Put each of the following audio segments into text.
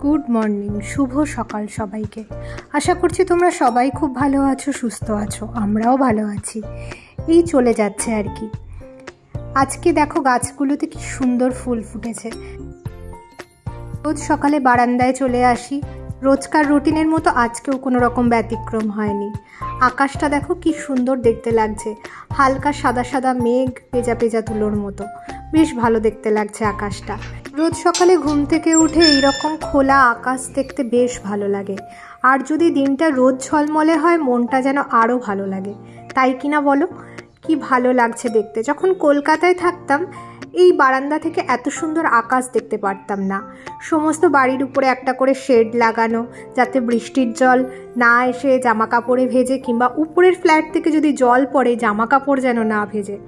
Good morning, শুভ সকাল সবাইকে। আশা করছি তোমরা সবাই খুব ভালো আছো, সুস্থ আছো। আমরাও ভালো আছি, এই চলে যাচ্ছে আর কি। আজকে দেখো গাছগুলোতে কি সুন্দর ফুল ফুটেছে। রোজ সকালে বারান্দায় চলে আসি, রোজকার রুটিনের মতো আজকেও কোনো রকম ব্যতিক্রম হয়নি। আকাশটা দেখো কি সুন্দর দেখতে লাগছে, হালকা সাদা সাদা মেঘ, পেঁজা পেঁজা তুলোর মতো। বেশ ভালো দেখতে লাগছে আকাশটা। রোজ সকালে ঘুম থেকে উঠে এইরকম খোলা আকাশ দেখতে বেশ ভালো লাগে। আর যদি দিনটা রোদ ঝলমলে হয়, মনটা যেন আরও ভালো লাগে, তাই কিনা বলো? কি ভালো লাগছে দেখতে। যখন কলকাতায় থাকতাম, এই বারান্দা থেকে এত সুন্দর আকাশ দেখতে পারতাম না। সমস্ত বাড়ির উপরে একটা করে শেড লাগানো, যাতে বৃষ্টির জল না এসে জামা কাপড়ে ভেজে, কিংবা উপরের ফ্ল্যাট থেকে যদি জল পড়ে জামা কাপড় যেন না ভেজে।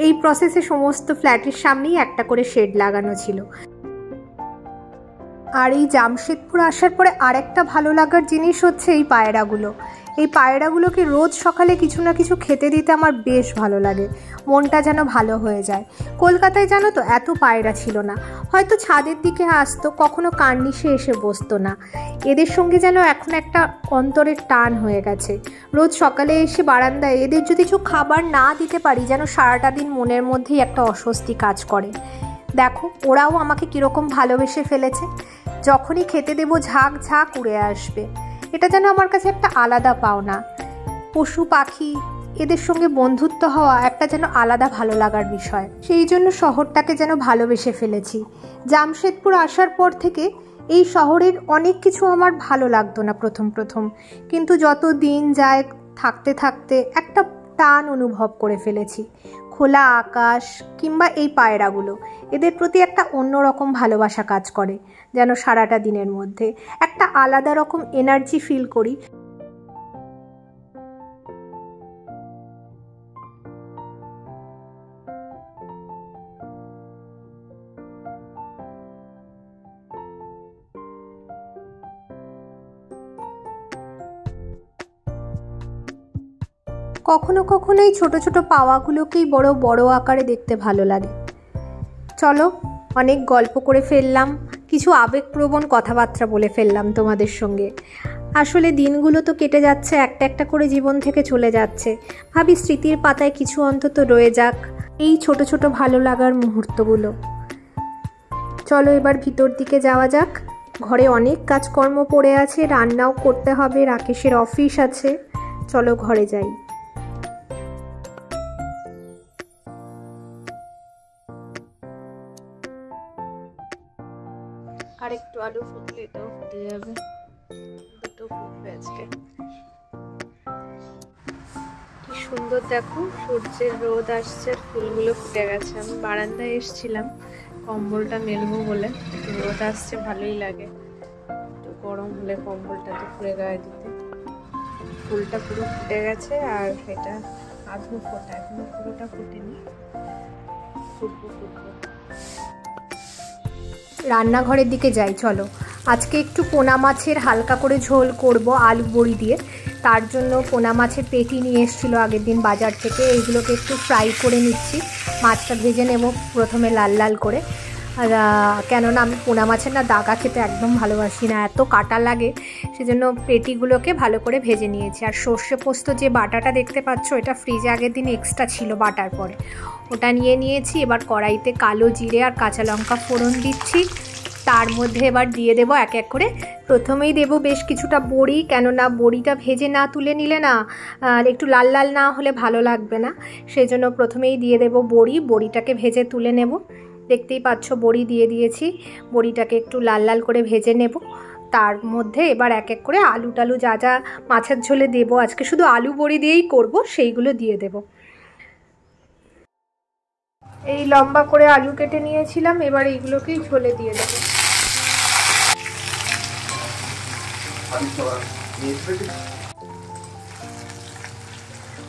এই প্রসেসে সমস্ত ফ্ল্যাটের সামনেই একটা করে শেড লাগানো ছিল। আর এই জামশেদপুর আসার পরে আরেকটা ভালো লাগার জিনিস হচ্ছে এই পায়রাগুলো। এই পায়রাগুলোকে রোজ সকালে কিছু না কিছু খেতে দিতে আমার বেশ ভালো লাগে, মনটা যেন ভালো হয়ে যায়। কলকাতায় জানো তো এত পায়রা ছিল না, হয়তো ছাদের দিকে আসতো, কখনো কার্নিশে এসে বসতো না। এদের সঙ্গে যেন এখন একটা অন্তরের টান হয়ে গেছে। রোজ সকালে এসে বারান্দায় এদের যদি কিছু খাবার না দিতে পারি, যেন সারাটা দিন মনের মধ্যেই একটা অস্বস্তি কাজ করে। দেখো ওরাও আমাকে কীরকম ভালোবেসে ফেলেছে। যখনই খেতে দেবো ঝাঁক ঝাঁক উড়ে আসবে। এটা যেন আমার কাছে একটা আলাদা পাওনা। পশু পাখি এদের সঙ্গে বন্ধুত্ব হওয়া একটা যেন আলাদা ভালো লাগার বিষয়। সেই জন্য শহরটাকে যেন ভালোবেসে ফেলেছি। জামশেদপুর আসার পর থেকে এই শহরের অনেক কিছু আমার ভালো লাগতো না প্রথম, কিন্তু যত দিন যায় থাকতে থাকতে একটা টান অনুভব করে ফেলেছি। খোলা আকাশ কিংবা এই পায়রাগুলো, এদের প্রতি একটা অন্যরকম ভালোবাসা কাজ করে, যেন সারাটা দিনের মধ্যে একটা আলাদা রকম এনার্জি ফিল করি। কখনো কখনো এই ছোটো ছোটো পাওয়াগুলোকেই বড় বড় আকারে দেখতে ভালো লাগে। চলো, অনেক গল্প করে ফেললাম, কিছু আবেগপ্রবণ কথাবার্তা বলে ফেললাম তোমাদের সঙ্গে। আসলে দিনগুলো তো কেটে যাচ্ছে, একটা একটা করে জীবন থেকে চলে যাচ্ছে। ভাবি স্মৃতির পাতায় কিছু অন্তত রয়ে যাক এই ছোট ছোট ভালো লাগার মুহূর্তগুলো। চলো এবার ভিতর দিকে যাওয়া যাক। ঘরে অনেক কাজকর্ম পড়ে আছে, রান্নাও করতে হবে, রাকেশের অফিস আছে। চলো ঘরে যাই। আর একটু আলু ফুটলে এটাও ফুটে যাবে, দুটো ফুটবে আজকে। কি সুন্দর দেখো, সূর্যের রোদ আসছে, ফুলগুলো ফুটে গেছে। আমি বারান্দায় এসেছিলাম কম্বলটা মেলবো বলে, রোদ আসছে ভালোই লাগে। একটু গরম হলে কম্বলটা তো খুলে গায়ে দিতে। ফুলটা পুরো ফুটে গেছে, আর এটা আধো ফোটা, এখনো পুরোটা ফুটেনি। ফুটবো। রান্নাঘরের দিকে যাই চলো। আজকে একটু পোনা মাছের হালকা করে ঝোল করব আলু বড়ি দিয়ে। তার জন্য পোনা মাছের পেটি নিয়ে এসেছিলো আগের দিন বাজার থেকে, এইগুলোকে একটু ফ্রাই করে নিচ্ছি। মাছটা ভেজে নেব প্রথমে লাল লাল করে। আর কেননা আমি পোনা মাছের না দাগা খেতে একদম ভালোবাসি না, এত কাটা লাগে, সেজন্য পেটিগুলোকে ভালো করে ভেজে নিয়েছি। আর সর্ষে পোস্ত যে বাটাটা দেখতে পাচ্ছ, এটা ফ্রিজে আগের দিন এক্সট্রা ছিল বাটার পরে, ওটা নিয়ে নিয়েছি। এবার কড়াইতে কালো জিরে আর কাঁচা লঙ্কা ফোড়ন দিচ্ছি। তার মধ্যে এবার দিয়ে দেবো এক এক করে। প্রথমেই দেবো বেশ কিছুটা বড়ি, কেননা বড়িটা ভেজে না তুলে নিলে না একটু লাল লাল না হলে ভালো লাগবে না। সেই জন্য প্রথমেই দিয়ে দেবো বড়িটাকে ভেজে তুলে নেব। দেখতেই পাচ্ছ বড়ি দিয়ে দিয়েছি, বড়িটাকে একটু লাল লাল করে ভেজে নেব। তার মধ্যে এবার এক এক করে আলু টালু যা যা মাছের ঝোলে দেবো, আজকে শুধু আলু বড়ি দিয়েই করব, সেইগুলো দিয়ে দেব। এই লম্বা করে আলু কেটে নিয়েছিলাম, এবার এইগুলোকেই ঝোলে দিয়ে দেব।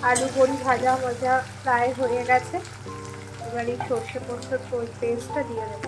আলু বড়ি ভাজা ভাজা প্রায় হয়ে গেছে। এবার এই সর্ষে পোস্তর পেস্টটা দিয়ে দেব।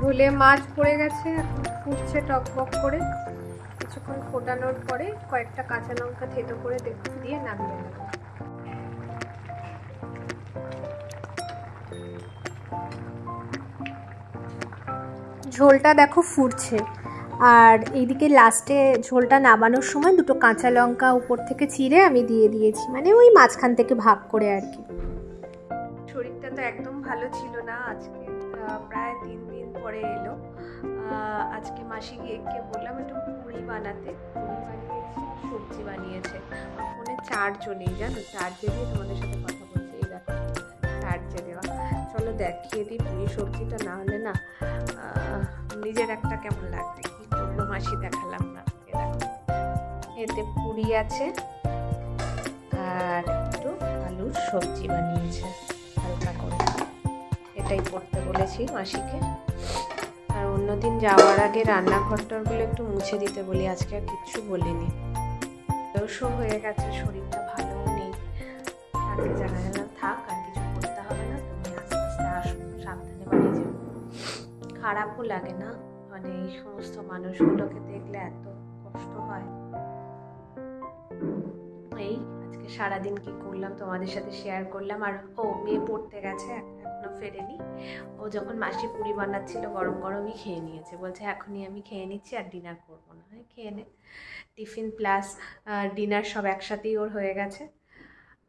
ঝোলে মাছ পড়ে গেছে, এখন ফুটছে টকবক করে। কিছুক্ষণ ফোটানোর পরে কয়েকটা কাঁচা লঙ্কা থেতো করে দিয়ে নামিয়ে নেব। ঝোলটা দেখো ফুটছে, আর এইদিকে লাস্টে ঝোলটা নামানোর সময় দুটো কাঁচা লঙ্কা উপর থেকে চিড়ে আমি দিয়ে দিয়েছি, মানে ওই মাঝখান থেকে ভাগ করে আর কি। শরীরটা তো একদম ভালো ছিল না আজকে, প্রায় 3 দিন পরে এলো। আজকে মাসি গিয়ে বললাম একটু পুরি বানাতে, পুরি বানিয়েছি, সবজি বানিয়েছে। ফোনে চার্জও নেই জানো, চার্জে দিয়ে তোমাদের সাথে কথা বলছি। এই দেখো চার্জে দেওয়া। চলো দেখিয়ে দিই পুরি সবজিটা, না হলে না নিজের একটা কেমন লাগবে। কি করলো মাসি দেখালাম না। এতে পুরি আছে আর একটু আলুর সবজি বানিয়েছে হালকা করে, এটাই করতে বলেছি মাসিকে। আর অন্যদিন যাওয়ার আগে রান্নাঘরটারগুলো একটু মুছে দিতে বলি, আজকে আর কিচ্ছু বলিনি। বয়সও হয়ে গেছে, শরীরটা ভালোও নেই। আজকে জানালাম থাক, আর কিছু করতে হবে না, তুমি আস্তে আস্তে আসো, সাবধানে বাড়ি যাও। খারাপও লাগে না, মানে এই সমস্ত মানুষগুলোকে দেখলে এত কষ্ট হয়। এই আজকে সারাদিন কি করলাম তোমাদের সাথে শেয়ার করলাম। আর মেয়ে পড়তে গেছে, এখনো ফেরেনি। ও যখন মাসি পুরি বানাচ্ছিল গরম গরমই খেয়ে নিয়েছে, বলছে এখনই আমি খেয়ে নিচ্ছি, আর ডিনার করবো না। খেয়ে নে, টিফিন প্লাস ডিনার সব একসাথেই ওর হয়ে গেছে।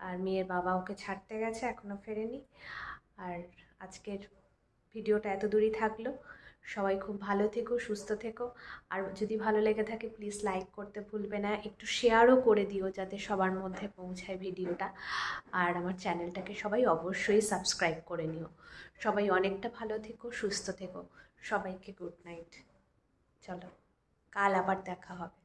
আর মেয়ের বাবা ওকে ছাড়তে গেছে, এখনো ফেরেনি। আর আজকের ভিডিওটা এত দূরই থাকলো। সবাই খুব ভালো থেকো, সুস্থ থেকো। আর যদি ভালো লেগে থাকে প্লিজ লাইক করতে ভুলবে না, একটু শেয়ারও করে দিও যাতে সবার মধ্যে পৌঁছায় ভিডিওটা। আর আমার চ্যানেলটাকে সবাই অবশ্যই সাবস্ক্রাইব করে নিও। সবাই অনেকটা ভালো থেকো, সুস্থ থেকো। সবাইকে গুড নাইট। চলো কাল আবার দেখা হবে।